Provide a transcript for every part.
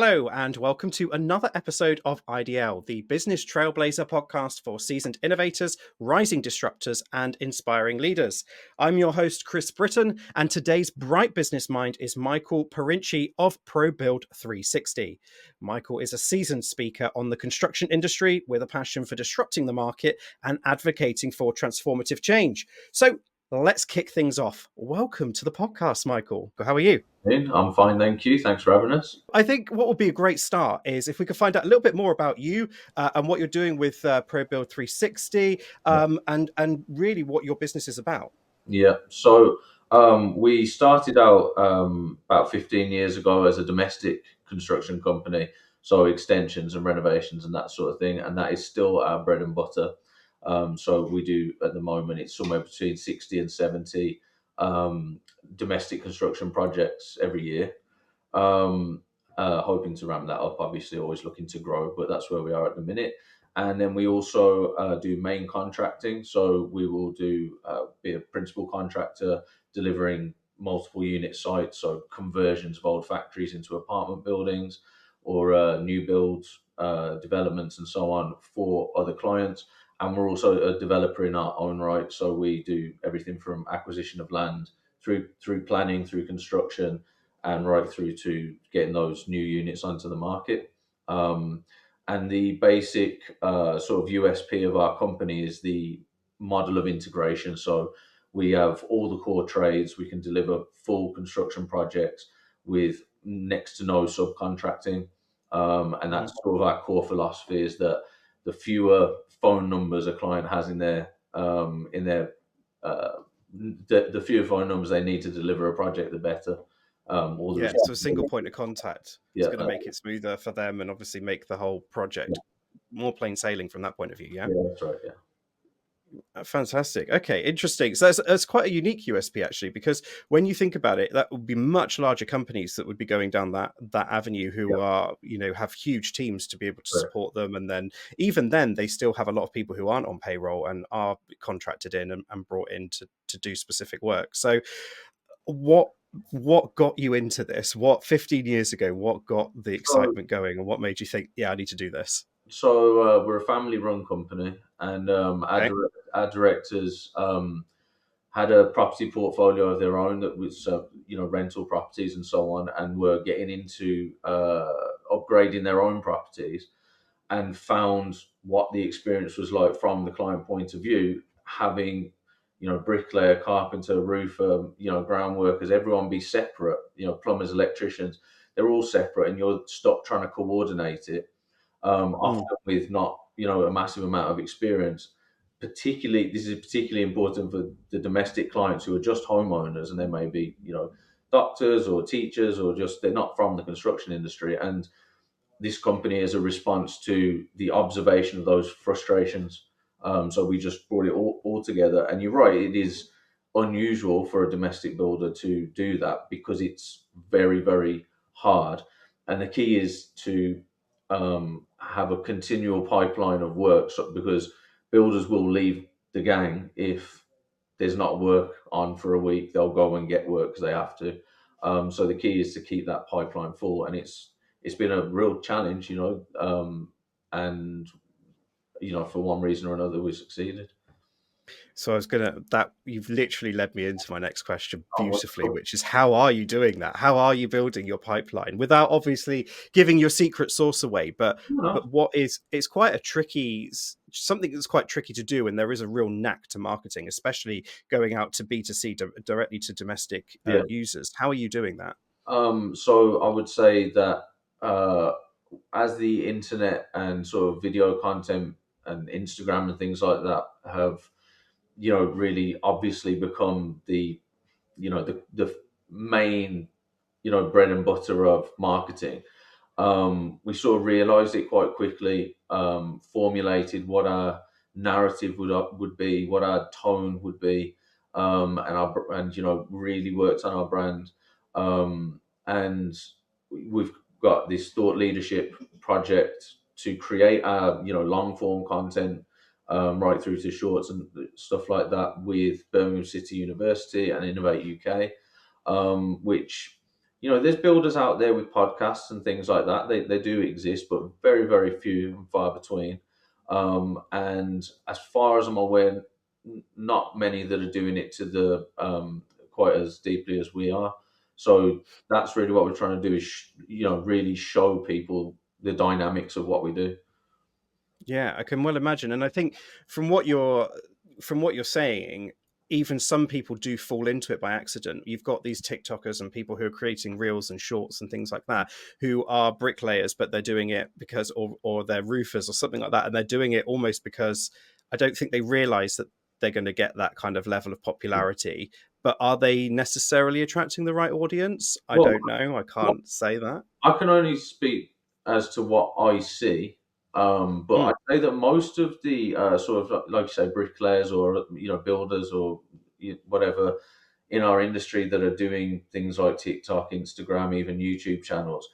Hello, and welcome to another episode of IDL, the Business Trailblazer podcast for seasoned innovators, rising disruptors, and inspiring leaders. I'm your host, Kris Britton, and today's bright business mind is Michael Parinchy of Probuild360. Michael is a seasoned speaker on the construction industry with a passion for disrupting the market and advocating for transformative change. So let's kick things off. Welcome to the podcast, Michael. How are you? I'm fine, thank you. Thanks for having us. I think what would be a great start is if we could find out a little bit more about you and what you're doing with Probuild360 and really what your business is about. Yeah, so we started out about 15 years ago as a domestic construction company, so extensions and renovations and that sort of thing, and that is still our bread and butter. So we do at the moment, it's somewhere between 60 and 70 domestic construction projects every year. Hoping to ramp that up, obviously always looking to grow, but that's where we are at the minute. And then we also do main contracting. So we will be a principal contractor delivering multiple unit sites, so conversions of old factories into apartment buildings or new builds, developments and so on for other clients. And we're also a developer in our own right. So we do everything from acquisition of land through planning, through construction, and right through to getting those new units onto the market. And the basic sort of USP of our company is the model of integration. So we have all the core trades. We can deliver full construction projects with next to no subcontracting. And that's sort of our core philosophy, is that the fewer phone numbers a client has the fewer phone numbers they need to deliver a project, the better. So a single point of contact is going to make it smoother for them and obviously make the whole project more plain sailing from that point of view. Yeah, that's right. Yeah. Fantastic. Okay, interesting. So that's quite a unique USP actually, because when you think about it, that would be much larger companies that would be going down that avenue who are, have huge teams to be able to support them. And then even then they still have a lot of people who aren't on payroll and are contracted in and brought in to do specific work. So what got you into this? What 15 years ago, what got the excitement going and what made you think, I need to do this? So we're a family-run company, and our directors had a property portfolio of their own that was, rental properties and so on, and were getting into upgrading their own properties, and found what the experience was like from the client point of view, having bricklayer, carpenter, roofer, ground workers, everyone be separate, plumbers, electricians, they're all separate, and you're stuck trying to coordinate it. Often with not, a massive amount of experience. This is particularly important for the domestic clients who are just homeowners, and they may be, doctors or teachers, or just they're not from the construction industry. And this company is a response to the observation of those frustrations. So we just brought it all together. And you're right, it is unusual for a domestic builder to do that because it's very, very hard. And the key is to have a continual pipeline of work, because builders will leave the gang if there's not work on for a week. They'll go and get work because they have to. So the key is to keep that pipeline full, and it's been a real challenge, and for one reason or another we succeeded. So you've literally led me into my next question beautifully, which is, how are you doing that? How are you building your pipeline without obviously giving your secret sauce away? But it's quite something that's quite tricky to do. And there is a real knack to marketing, especially going out to B2C directly to domestic users. How are you doing that? So I would say that as the internet and sort of video content and Instagram and things like that have, really obviously become the main, bread and butter of marketing. We sort of realized it quite quickly, formulated what our narrative would be, what our tone would be, and really worked on our brand. And we've got this thought leadership project to create our, long form content, right through to shorts and stuff like that, with Birmingham City University and Innovate UK, which there's builders out there with podcasts and things like that. They do exist, but very, very few and far between. And as far as I'm aware, not many that are doing it to the quite as deeply as we are. So that's really what we're trying to do is, really show people the dynamics of what we do. Yeah, I can well imagine. And I think from what you're saying, even some people do fall into it by accident. You've got these TikTokers and people who are creating reels and shorts and things like that, who are bricklayers, but they're doing it because, or they're roofers or something like that, and they're doing it almost because I don't think they realize that they're going to get that kind of level of popularity. But are they necessarily attracting the right audience? I Well, don't know. I can't say that. I can only speak as to what I see, but Mm, I'd say that most of the sort of like you say bricklayers or builders or whatever in our industry that are doing things like TikTok, Instagram, even YouTube channels,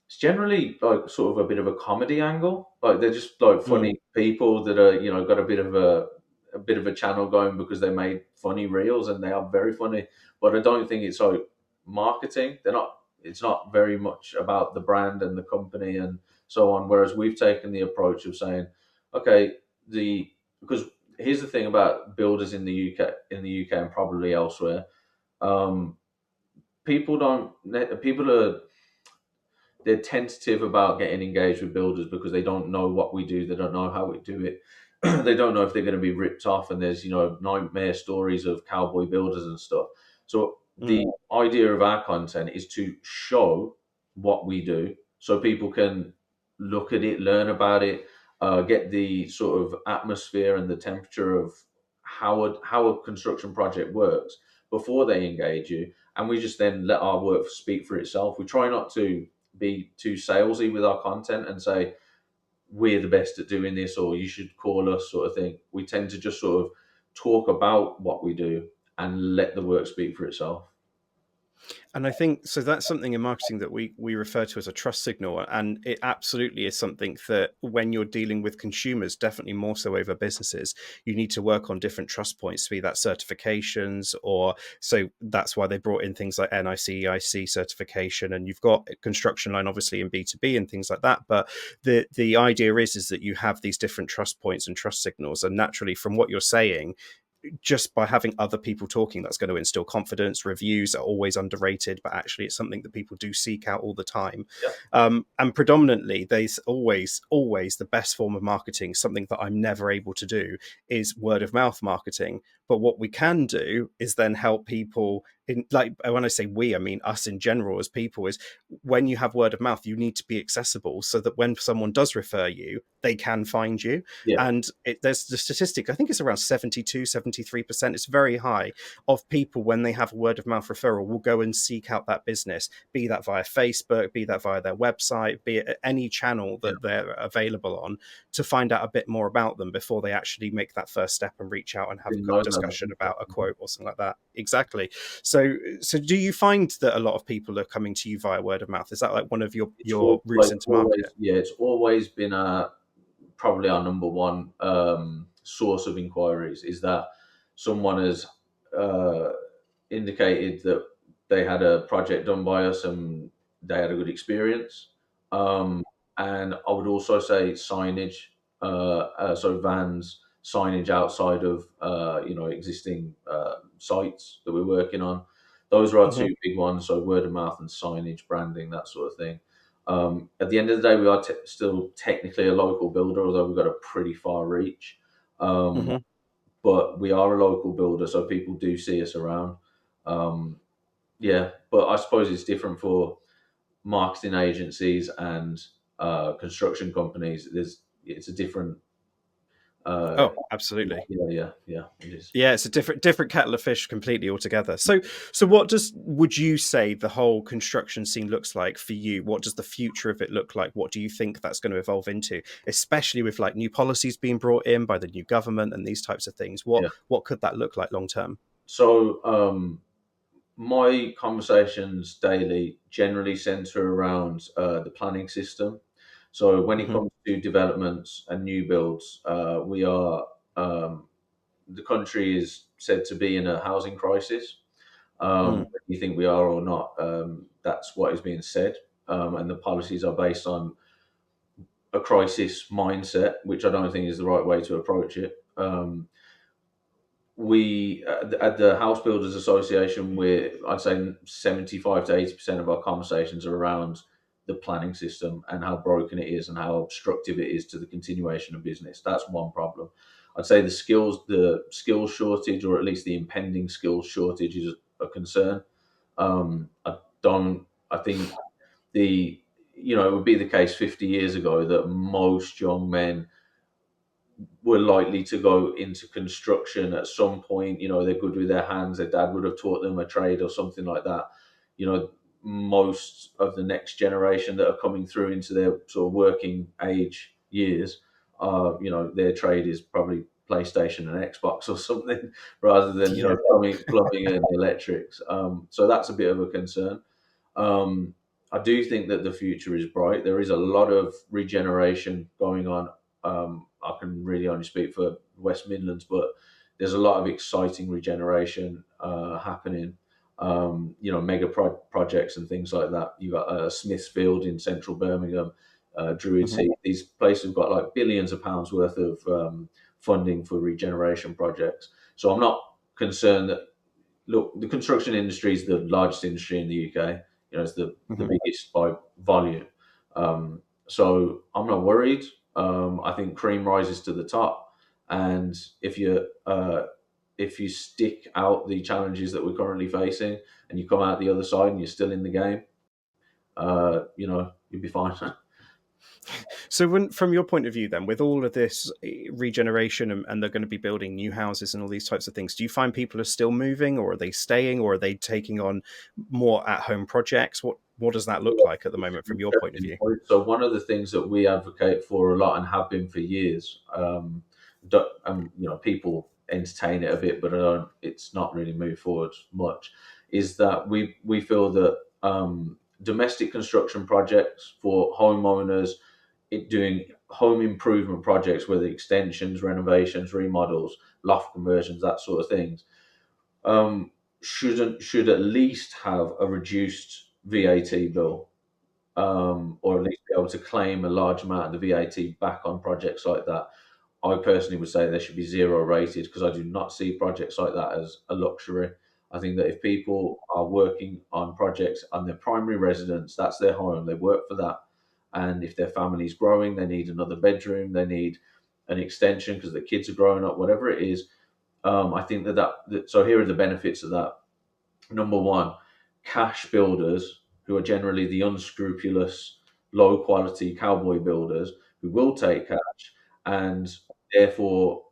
it's generally like sort of a bit of a comedy angle. Like they're just like mm. funny people that are got a bit of a channel going because they made funny reels and they are very funny. But I don't think it's like marketing. They're not. It's not very much about the brand and the company and so on. Whereas we've taken the approach of saying, okay, because here's the thing about builders in the UK and probably elsewhere. Um, people are they're tentative about getting engaged with builders because they don't know what we do. They don't know how we do it. They don't know if they're going to be ripped off. And there's, nightmare stories of cowboy builders and stuff. So the Mm. idea of our content is to show what we do so people can look at it, learn about it, get the sort of atmosphere and the temperature of how a construction project works before they engage you. And we just then let our work speak for itself. We try not to be too salesy with our content and say we're the best at doing this or you should call us sort of thing. We tend to just sort of talk about what we do and let the work speak for itself. And I think so that's something in marketing that we refer to as a trust signal. And it absolutely is something that when you're dealing with consumers, definitely more so over businesses, you need to work on different trust points, be that certifications or so that's why they brought in things like NIC, EIC certification. And you've got construction line obviously in B2B and things like that. But the idea is that you have these different trust points and trust signals. And naturally, from what you're saying, just by having other people talking, that's going to instill confidence. Reviews are always underrated, but actually it's something that people do seek out all the time. Yeah. And predominantly there's always the best form of marketing, something that I'm never able to do, is word of mouth marketing. But what we can do is then help people in, like when I say we, I mean us in general as people, is when you have word of mouth, you need to be accessible so that when someone does refer you, they can find you. Yeah. And there's the statistic, I think it's around 72-73%. It's very high of people when they have a word of mouth referral will go and seek out that business, be that via Facebook, be that via their website, be it any channel Yeah. that they're available on, to find out a bit more about them before they actually make that first step and reach out and have Didn't a know discussion that. about a quote or something like that. Exactly. So do you find that a lot of people are coming to you via word of mouth? Is that like one of It's your routes into market? it's always been probably our number one source of inquiries is that someone has uh, indicated that they had a project done by us and they had a good experience. And I would also say signage, so vans, signage outside of existing sites that we're working on. Those are our Mm-hmm. two big ones. So word of mouth and signage, branding, that sort of thing. At the end of the day, we are still technically a local builder, although we've got a pretty far reach. Um, Mm-hmm. but we are a local builder, so people do see us around. Um, yeah, but I suppose it's different for marketing agencies and construction companies. It's a different. Uh, Oh, absolutely. yeah. It is. Yeah, it's a different kettle of fish completely altogether. So what would you say the whole construction scene looks like for you? What does the future of it look like? What do you think that's going to evolve into, especially with like new policies being brought in by the new government and these types of things? Yeah. What could that look like long term? So my conversations daily generally center around the planning system. So when it Hmm. comes to developments and new builds, we are um, the country is said to be in a housing crisis. Mm. you think we are or not, that's what is being said, and the policies are based on a crisis mindset, which I don't think is the right way to approach it. We at the House Builders Association, I'd say 75 to 80% of our conversations are around the planning system and how broken it is and how obstructive it is to the continuation of business. That's one problem. I'd say the skills shortage, or at least the impending skills shortage, is a concern. I think it would be the case 50 years ago that most young men were likely to go into construction at some point. They're good with their hands. Their dad would have taught them a trade or something like that. Most of the next generation that are coming through into their sort of working age years, their trade is probably PlayStation and Xbox or something, rather than plumbing and electrics. So that's a bit of a concern. I do think that the future is bright. There is a lot of regeneration going on. I can really only speak for West Midlands, but there's a lot of exciting regeneration happening. Mega projects and things like that. You got Smithfield in central Birmingham, Druids Heath. These places have got like billions of pounds worth of funding for regeneration projects. So I'm not concerned that, look, the construction industry is the largest industry in the UK. It's the biggest by volume. So I'm not worried. I think cream rises to the top, and if you stick out the challenges that we're currently facing and you come out the other side and you're still in the game, you'll be fine. So from your point of view then, with all of this regeneration and they're going to be building new houses and all these types of things, do you find people are still moving, or are they staying, or are they taking on more at-home projects? What does that look like at the moment from your point of view? So one of the things that we advocate for a lot and have been for years, people entertain it a bit, but it's not really moved forward much, is that we feel that domestic construction projects for homeowners, doing home improvement projects, whether extensions, renovations, remodels, loft conversions, that sort of things, should at least have a reduced VAT bill, or at least be able to claim a large amount of the VAT back on projects like that. I personally would say they should be zero rated, because I do not see projects like that as a luxury. I think that if people are working on projects on their primary residence, that's their home, they work for that. And if their family's growing, they need another bedroom, they need an extension because the kids are growing up, whatever it is. I think so here are the benefits of that. Number one, cash builders, who are generally the unscrupulous, low quality cowboy builders who will take cash, and therefore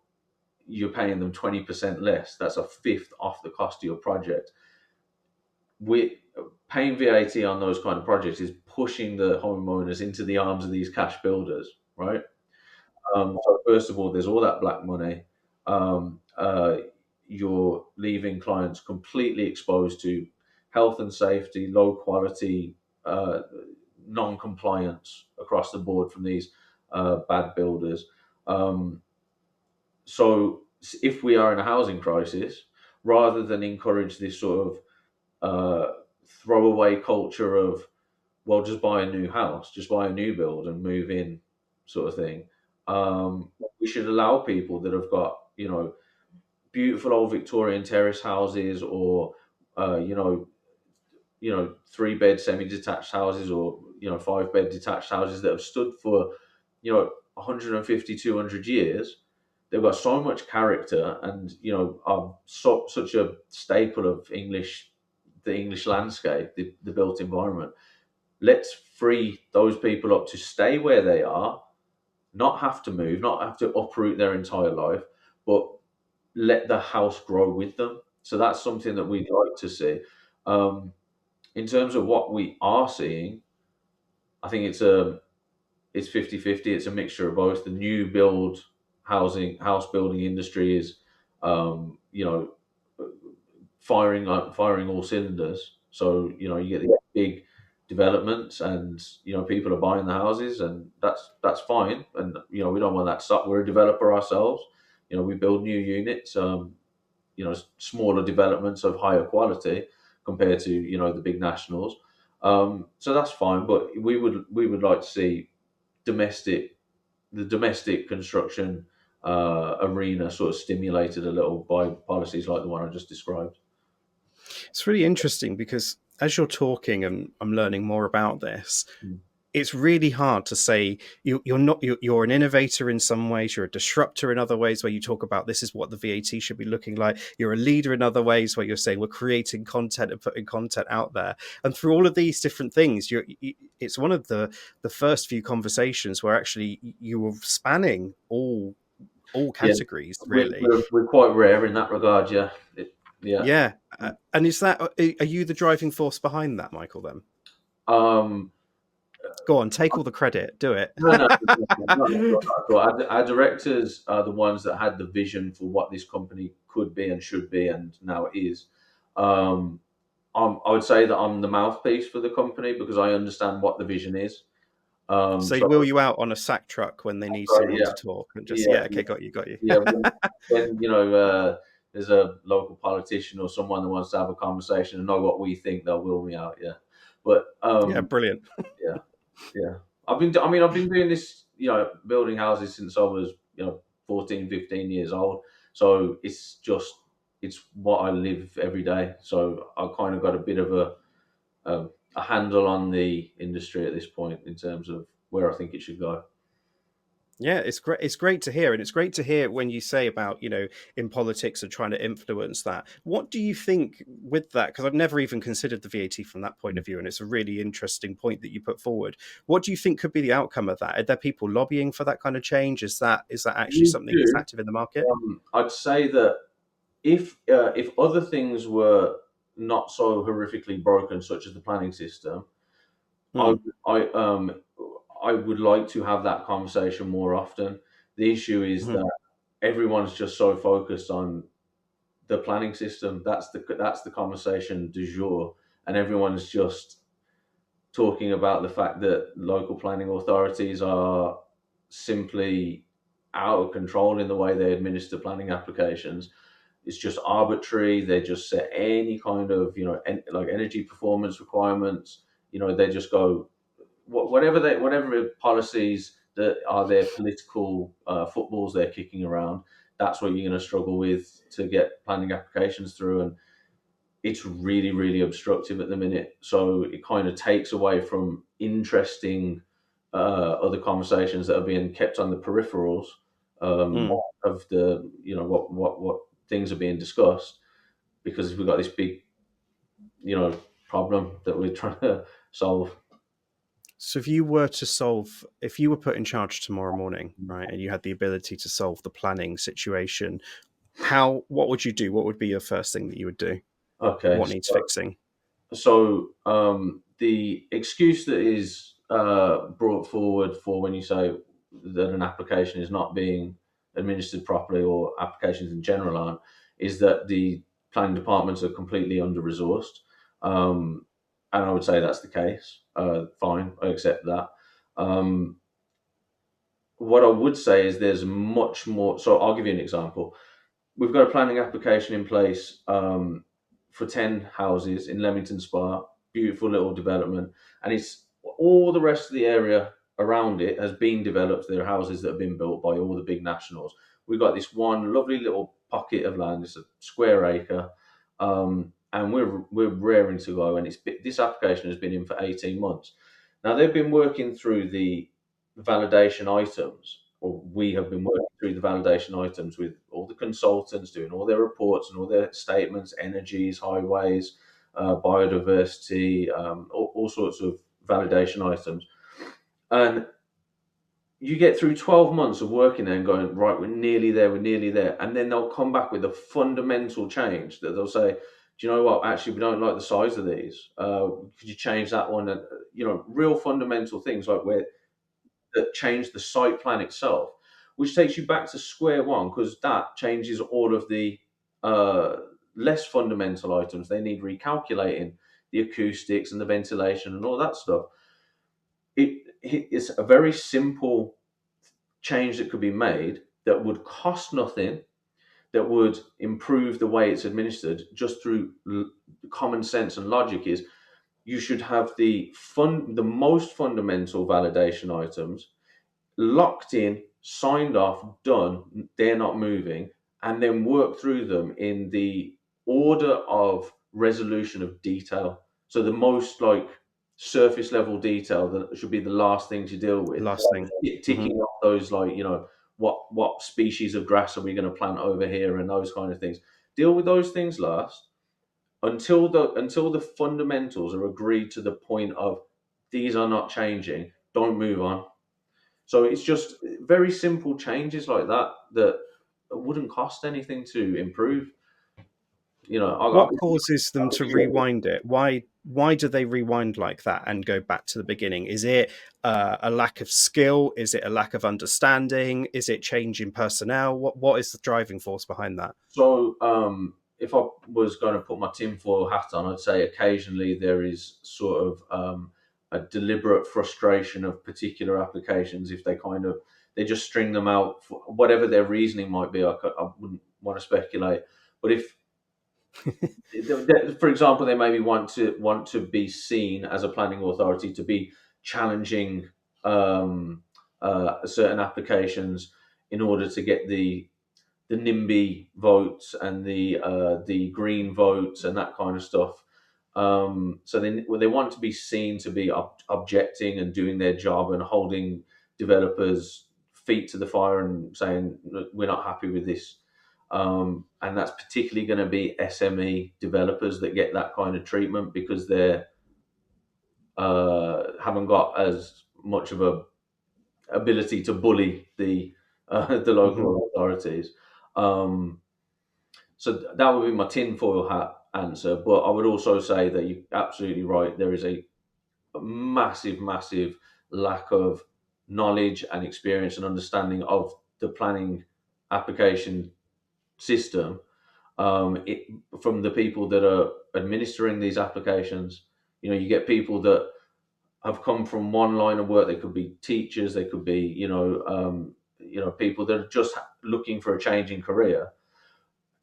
you're paying them 20% less. That's a fifth off the cost of your project. Paying VAT on those kind of projects is pushing the homeowners into the arms of these cash builders, right? So first of all, there's all that black money. You're leaving clients completely exposed to health and safety, low quality, non-compliance across the board from these bad builders. So if we are in a housing crisis, rather than encourage this sort of throwaway culture of, well, just buy a new house, just buy a new build and move in sort of thing, we should allow people that have got, beautiful old Victorian terrace houses, or, 3-bed semi-detached houses, or, 5-bed detached houses that have stood for, 150, 200 years. They've got so much character, and are such a staple of the English landscape, the built environment. Let's free those people up to stay where they are, not have to move, not have to uproot their entire life, but let the house grow with them. So that's something that we'd like to see. In terms of what we are seeing, I think it's 50-50. It's a mixture of both. The new build house building industry is, firing all cylinders. So you get these big developments, and people are buying the houses, and that's fine. And we don't want that to stop. We're a developer ourselves. We build new units. Smaller developments of higher quality, compared to, you know, the big nationals. So that's fine, but we would like to see the domestic construction arena sort of stimulated a little by policies like the one I just described. It's really interesting because as you're talking and I'm learning more about this, it's really hard to say you're an innovator in some ways, you're a disruptor in other ways, where you talk about this is what the VAT should be looking like. You're a leader in other ways where you're saying we're creating content and putting content out there. And through all of these different things, it's one of the first few conversations where actually you were spanning all categories, really. We're quite rare in that regard, yeah. Yeah. And is that, are you the driving force behind that, Michael, then? Um, Go on, take all the credit, do it. Our directors are the ones that had the vision for what this company could be and should be, and now it is. I would say that I'm the mouthpiece for the company because I understand what the vision is. So they wheel you out on a sack truck when they need someone to talk, and just okay, got you. Yeah, when you know there's a local politician or someone that wants to have a conversation and know what we think, they'll wheel me out. Yeah, but yeah, brilliant. yeah. I've been doing this, you know, building houses since I was, you know, 14, 15 years old. So it's what I live every day. So I kind of got a bit of a handle on the industry at this point in terms of where I think it should go. Yeah, it's great. It's great to hear, and it's great to hear when you say about, you know, in politics and trying to influence that. What do you think with that? Because I've never even considered the VAT from that point of view, and it's a really interesting point that you put forward. What do you think could be the outcome of that? Are there people lobbying for that kind of change? Is that actually something that's active in the market? I'd say that if other things were not so horrifically broken, such as the planning system, I would like to have that conversation more often. The issue is that everyone's just so focused on the planning system. That's the conversation du jour, and everyone's just talking about the fact that local planning authorities are simply out of control in the way they administer planning applications. It's just arbitrary. They just set any kind of, you know, like energy performance requirements. You know, they just go whatever policies that are their political footballs they're kicking around. That's what you're going to struggle with to get planning applications through, and it's really, really obstructive at the minute. So it kind of takes away from interesting other conversations that are being kept on the peripherals of the, you know, what things are being discussed, because we've got this big, you know, problem that we're trying to solve. So if you were put in charge tomorrow morning, right, and you had the ability to solve the planning situation, what would you do? What would be your first thing that you would do? Okay. What needs fixing? So the excuse that is brought forward for when you say that an application is not being administered properly, or applications in general aren't, is that the planning departments are completely under-resourced. And I would say that's the case. Fine, I accept that. What I would say is there's much more. So I'll give you an example. We've got a planning application in place for 10 houses in Leamington Spa, beautiful little development, and it's all the rest of the area around it has been developed. There are houses that have been built by all the big nationals. We've got this one lovely little pocket of land. It's a square acre, and we're raring to go. And this application has been in for 18 months. Now they've been working through the validation items, or we have been working through the validation items with all the consultants, doing all their reports and all their statements, energies, highways, biodiversity, all sorts of validation items. And you get through 12 months of working there and going, right, we're nearly there. And then they'll come back with a fundamental change that they'll say, do you know what? Actually, we don't like the size of these. Could you change that one? And, you know, real fundamental things like that change the site plan itself, which takes you back to square one, because that changes all of the less fundamental items. They need recalculating, the acoustics and the ventilation and all that stuff. It's a very simple change that could be made that would cost nothing, that would improve the way it's administered just through common sense and logic is you should have the most fundamental validation items locked in, signed off, done, they're not moving, and then work through them in the order of resolution of detail. So the most like surface level detail that should be the last things you deal with. Last thing. Ticking off those like, what species of grass are we going to plant over here and those kind of things. Deal with those things last until the fundamentals are agreed to the point of these are not changing. Don't move on. So it's just very simple changes like that wouldn't cost anything to improve. What causes them to rewind it? Why do they rewind like that and go back to the beginning? Is it a lack of skill? Is it a lack of understanding? Is it change in personnel? What is the driving force behind that? So if I was going to put my tinfoil hat on, I'd say occasionally there is sort of a deliberate frustration of particular applications if they just string them out for whatever their reasoning might be. I wouldn't want to speculate, but if for example, they maybe want to be seen as a planning authority to be challenging certain applications in order to get the NIMBY votes and the green votes and that kind of stuff. So they want to be seen to be objecting and doing their job and holding developers' feet to the fire and saying, we're not happy with this. And that's particularly going to be SME developers that get that kind of treatment because they haven't got as much of a ability to bully the local authorities. So that would be my tinfoil hat answer. But I would also say that you're absolutely right. There is a massive, massive lack of knowledge and experience and understanding of the planning application system from the people that are administering these applications. You get people that have come from one line of work. They could be teachers. They could be, people that are just looking for a change in career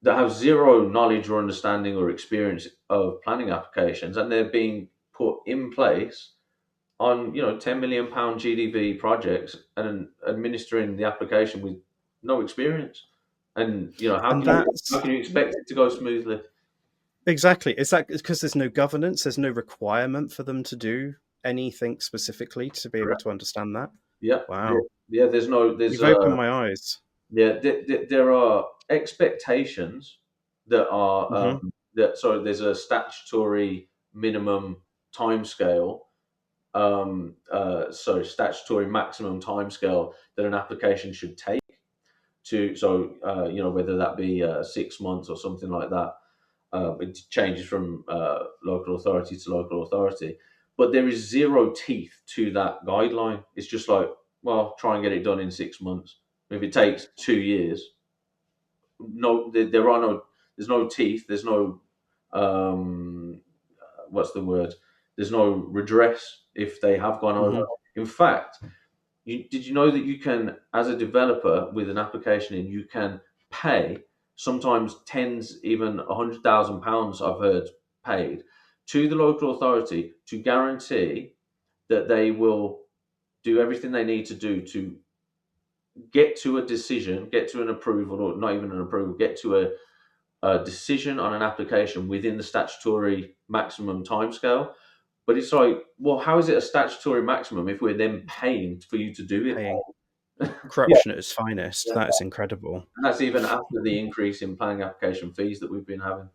that have zero knowledge or understanding or experience of planning applications, and they're being put in place on £10 million GDV projects and administering the application with no experience. And how can you expect it to go smoothly? Exactly. Is that because there's no governance? There's no requirement for them to do anything specifically to be able to understand that? Yeah. Wow. Yeah. There's You've opened my eyes. Yeah. There are expectations that are there's a statutory minimum timescale. Statutory maximum timescale that an application should take whether that be 6 months or something like that. It changes from local authority to local authority, but there is zero teeth to that guideline. It's just like, well, try and get it done in 6 months. If it takes 2 years, there's no teeth. There's no what's the word? There's no redress if they have gone over. In fact, did you know that you can, as a developer with an application in, you can pay sometimes tens, even £100,000 I've heard paid to the local authority to guarantee that they will do everything they need to do to get to a decision, get to an approval, or not even an approval, get to a decision on an application within the statutory maximum timescale. But it's like, well, how is it a statutory maximum if we're then paying for you to do it? Corruption at its finest. That is incredible. And that's even after the increase in planning application fees that we've been having.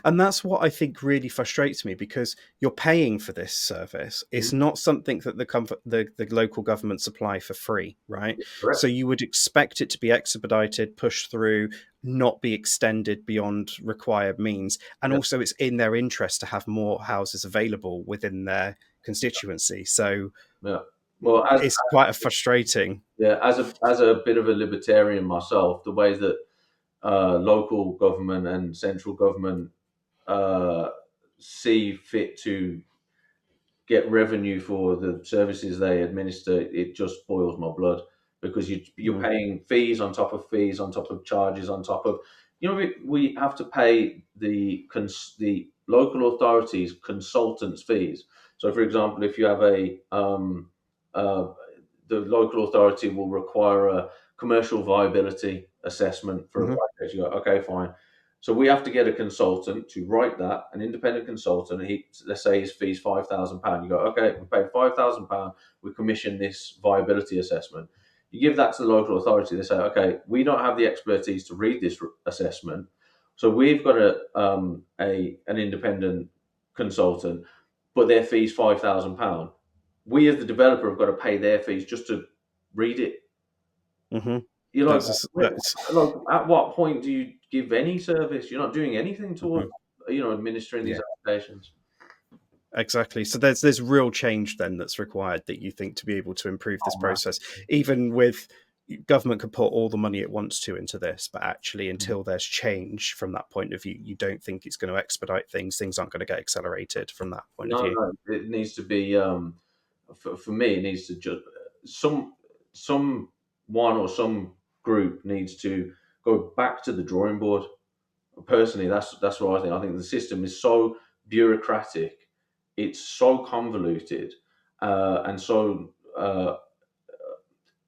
And that's what I think really frustrates me, because you're paying for this service. It's not something that the local government supply for free, right? Correct. So you would expect it to be expedited, pushed through, not be extended beyond required means. And also it's in their interest to have more houses available within their constituency. So well, it's quite frustrating. Yeah, as a bit of a libertarian myself, the way that local government and central government see fit to get revenue for the services they administer, it just boils my blood, because you're paying fees on top of fees on top of charges on top of, we have to pay the local authorities consultants fees. So, for example, if you have the local authority will require a commercial viability assessment for a project. You go, okay, fine. So we have to get a consultant to write that, an independent consultant. And let's say his fee's £5,000. You go, okay, we paid £5,000. We commission this viability assessment. You give that to the local authority. They say, okay, we don't have the expertise to read this assessment, so we've got an independent consultant, but their fee's £5,000. We as the developer have got to pay their fees just to read it. You're like, at what point do you give any service? You're not doing anything towards, administering these applications. Exactly. So there's real change then that's required, that you think, to be able to improve this process. Even with government could put all the money it wants to into this, but actually until there's change from that point of view, you don't think it's going to expedite things. Things aren't going to get accelerated from that point of view. No, it needs to be, for me, it needs to just, someone or some group needs to go back to the drawing board. Personally, that's what I think. I think the system is so bureaucratic, it's so convoluted, and so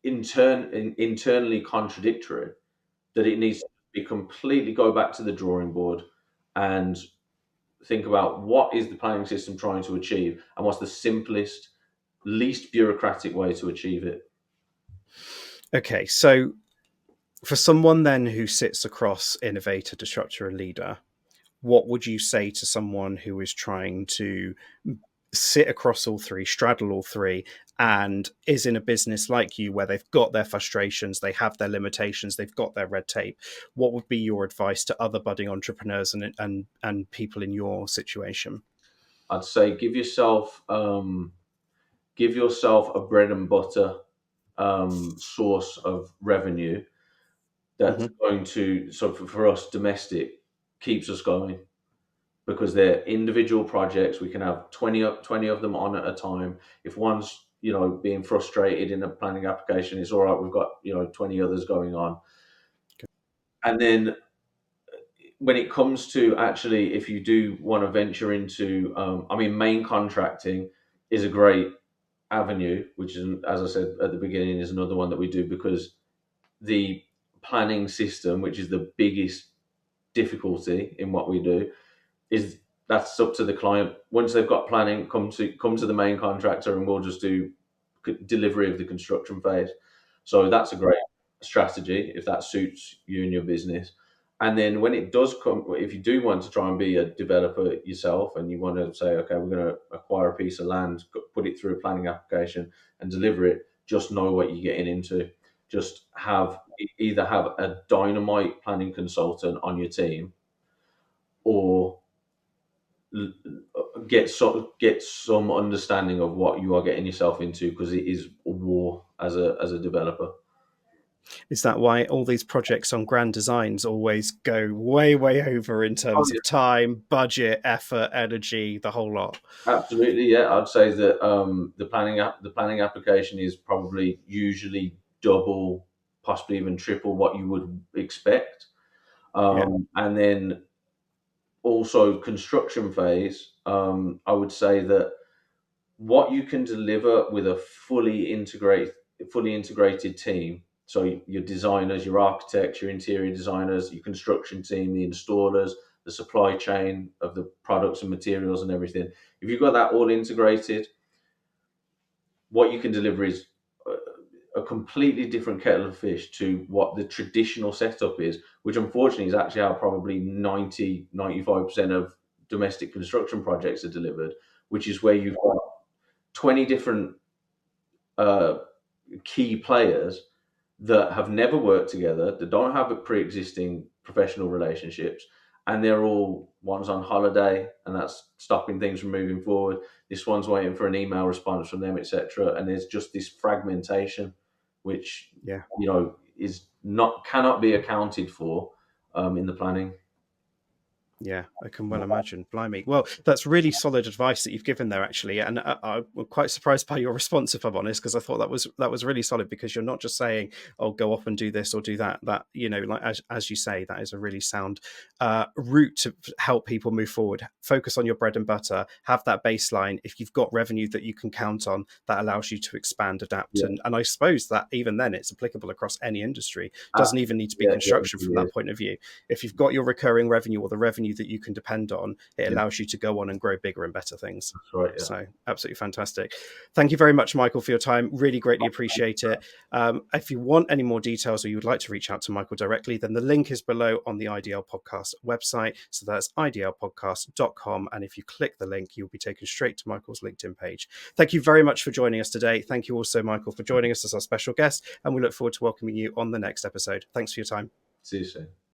internally contradictory, that it needs to be completely go back to the drawing board and think about what is the planning system trying to achieve and what's the simplest, least bureaucratic way to achieve it. Okay, so for someone then who sits across innovator, disruptor, and leader, what would you say to someone who is trying to sit across all three, straddle all three, and is in a business like you where they've got their frustrations, they have their limitations, they've got their red tape? What would be your advice to other budding entrepreneurs and people in your situation? I'd say give yourself a bread and butter source of revenue that's going to, so for us, domestic, keeps us going, because they're individual projects. We can have 20 of them on at a time. If one's being frustrated in a planning application, it's all right, we've got 20 others going on. Okay. And then when it comes to actually, if you do want to venture into main contracting is a great avenue, which is, as I said at the beginning, is another one that we do, because the planning system, which is the biggest difficulty in what we do, is that's up to the client. Once they've got planning, come to the main contractor, and we'll just do delivery of the construction phase. So that's a great strategy if that suits you and your business. And then when it does come, if you do want to try and be a developer yourself, and you want to say, okay, we're going to acquire a piece of land, put it through a planning application and deliver it, just know what you're getting into. Just either have a dynamite planning consultant on your team, or get some understanding of what you are getting yourself into, because it is a war as a developer. Is that why all these projects on grand designs always go way, way over in terms of time, budget, effort, energy, the whole lot? Absolutely, yeah. I'd say that the planning application is probably usually double, possibly even triple what you would expect. And then also construction phase, I would say that what you can deliver with a fully integrated team, so your designers, your architects, your interior designers, your construction team, the installers, the supply chain of the products and materials and everything, if you've got that all integrated, what you can deliver is a completely different kettle of fish to what the traditional setup is, which unfortunately is actually how probably 95% of domestic construction projects are delivered, which is where you've got 20 different key players that have never worked together, that don't have pre-existing professional relationships, and they're all, one's on holiday and that's stopping things from moving forward, this one's waiting for an email response from them, etc. And there's just this fragmentation, which cannot be accounted for in the planning. Yeah, I can well imagine. Blimey. Well, that's really solid advice that you've given there, actually, and I'm quite surprised by your response, if I'm honest, because I thought that was really solid. Because you're not just saying, "Oh, go off and do this or do that." That, you know, like as you say, that is a really sound route to help people move forward. Focus on your bread and butter. Have that baseline. If you've got revenue that you can count on, that allows you to expand, adapt, Yeah, and I suppose that even then it's applicable across any industry. Doesn't even need to be yeah, yeah, construction from yeah. that point of view. If you've got your recurring revenue or the revenue that you can depend on, it Yeah, allows you to go on and grow bigger and better things. that's right. Yeah. So absolutely fantastic. Thank you very much, Michael, for your time. Really greatly appreciate it. If you want any more details or you would like to reach out to Michael directly, then the link is below on the IDL Podcast website. So that's idlpodcast.com. And if you click the link, you'll be taken straight to Michael's LinkedIn page. Thank you very much for joining us today. Thank you also, Michael, for joining us as our special guest. And we look forward to welcoming you on the next episode. Thanks for your time. See you soon.